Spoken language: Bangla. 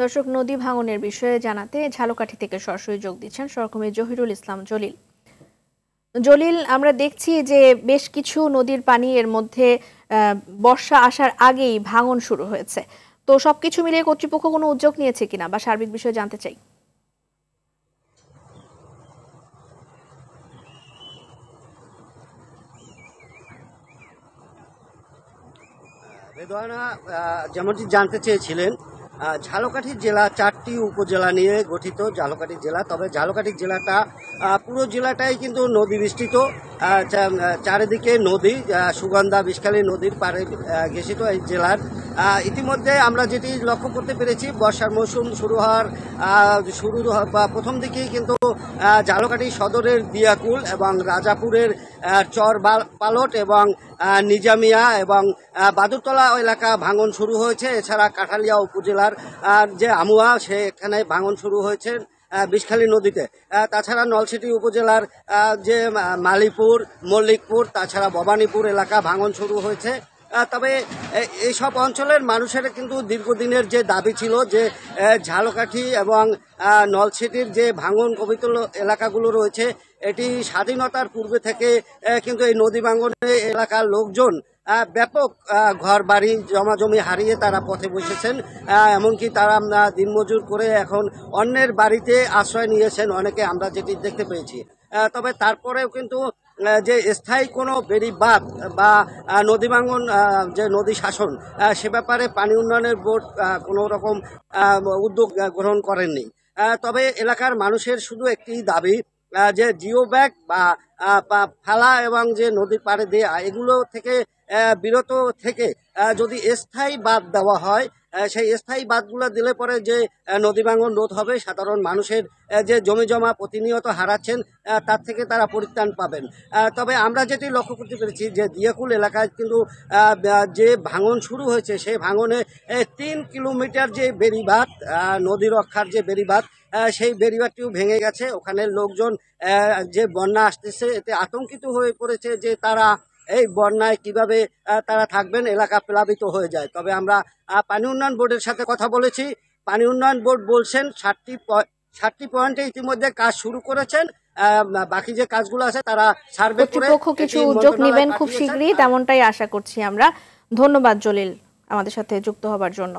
দর্শক, নদী ভাঙনের বিষয়ে জানাতে ঝালকাঠি থেকে সরাসরি যোগ দিচ্ছেন সহকর্মী জহিরুল ইসলাম জলিল। জলিল, আমরা দেখছি যে বেশ কিছু নদীর পানি এর মধ্যে বর্ষা আসার আগেই ভাঙন শুরু হয়েছে। তো সবকিছু মিলিয়ে কর্তৃপক্ষ কোনো উদ্যোগ নিয়েছে কিনা বা সার্বিক বিষয়ে জানতে চাই। রেদওয়ানা যেমনটি জানতে চেয়েছিলেন, ঝালকাঠি জেলা 4টি উপজেলা নিয়ে গঠিত ঝালকাঠি জেলা। তবে ঝালকাঠি জেলাটা পুরো জেলাটাই কিন্তু নদী বেষ্টিত। চারিদিকে নদী, সুগন্ধা বিষখালী নদীর পাড়ে ঘেঁষিত এই জেলার। ইতিমধ্যে আমরা যেটি লক্ষ্য করতে পেরেছি, বর্ষার মৌসুম শুরু বা প্রথম দিকেই কিন্তু ঝালকাঠি সদরের দিয়াকুল এবং রাজাপুরের চর পালট এবং নিজামিয়া এবং বাদুরতলা এলাকা ভাঙন শুরু হয়েছে। এছাড়া কাঠালিয়া উপজেলার যে আমুয়া, সেখানে ভাঙন শুরু হয়েছে বিষখালী নদীতে। তাছাড়া নলছিটি উপজেলার যে মালিপুর, মল্লিকপুর, তাছাড়া ভবানীপুর এলাকা ভাঙন শুরু হয়েছে। তবে এইসব অঞ্চলের মানুষের কিন্তু দীর্ঘদিনের যে দাবি ছিল যে ঝালকাঠি এবং নলছিটির যে ভাঙন কবিত এলাকাগুলো রয়েছে, এটি স্বাধীনতার পূর্বে থেকে কিন্তু এই নদী ভাঙনে এলাকার লোকজন ব্যাপক ঘর বাড়ি জমাজমি হারিয়ে তারা পথে বসেছেন। এমনকি তারা দিনমজুর করে এখন অন্যের বাড়িতে আশ্রয় নিয়েছেন অনেকে, আমরা যেটি দেখতে পেয়েছি। তবে তারপরেও কিন্তু যে স্থায়ী কোনো বেড়িবাঁধ বা নদী ভাঙন যে নদী শাসন, সে ব্যাপারে পানি উন্নয়নের বোর্ড কোনো রকম উদ্যোগ গ্রহণ করেননি। তবে এলাকার মানুষের শুধু একটি দাবি যে জিও ব্যাগ বা ফালা এবং যে নদীর পাড়ে দেয়া, এগুলো থেকে বিরত থেকে যদি স্থায়ী বাঁধ দেওয়া হয়, সেই স্থায়ী বাঁধগুলো দিলে পরে যে নদী ভাঙন রোধ হবে, সাধারণ মানুষের যে জমি জমা প্রতিনিয়ত হারাচ্ছেন তার থেকে তারা পরিত্রাণ পাবেন। তবে আমরা যেটি লক্ষ্য করতে পেরেছি যে দিয়াকুল এলাকায় কিন্তু যে ভাঙন শুরু হয়েছে, সেই ভাঙনে 3 কিলোমিটার যে বেড়িবাঁধ, নদী রক্ষার যে বেড়িবাঁধ, সেই বেড়িবাঁধটিও ভেঙে গেছে। ওখানে লোকজন যে বন্যা আসতেছে এতে আতঙ্কিত হয়ে পড়েছে যে তারা এই বন্যায় কিভাবে তারা থাকবেন, এলাকা প্লাবিত হয়ে যায়। তবে আমরা পানি উন্নয়ন বোর্ডের সাথে কথা বলেছি। পানি উন্নয়ন বোর্ড বলছেন 7টি পয়েন্টে ইতিমধ্যে কাজ শুরু করেছেন। বাকি যে কাজগুলো আছে তারা সার্ভে করে কর্তৃপক্ষ কিছু উদ্যোগ নেবেন খুব শীঘ্রই, তেমনটাই আশা করছি আমরা। ধন্যবাদ জলিল আমাদের সাথে যুক্ত হবার জন্য।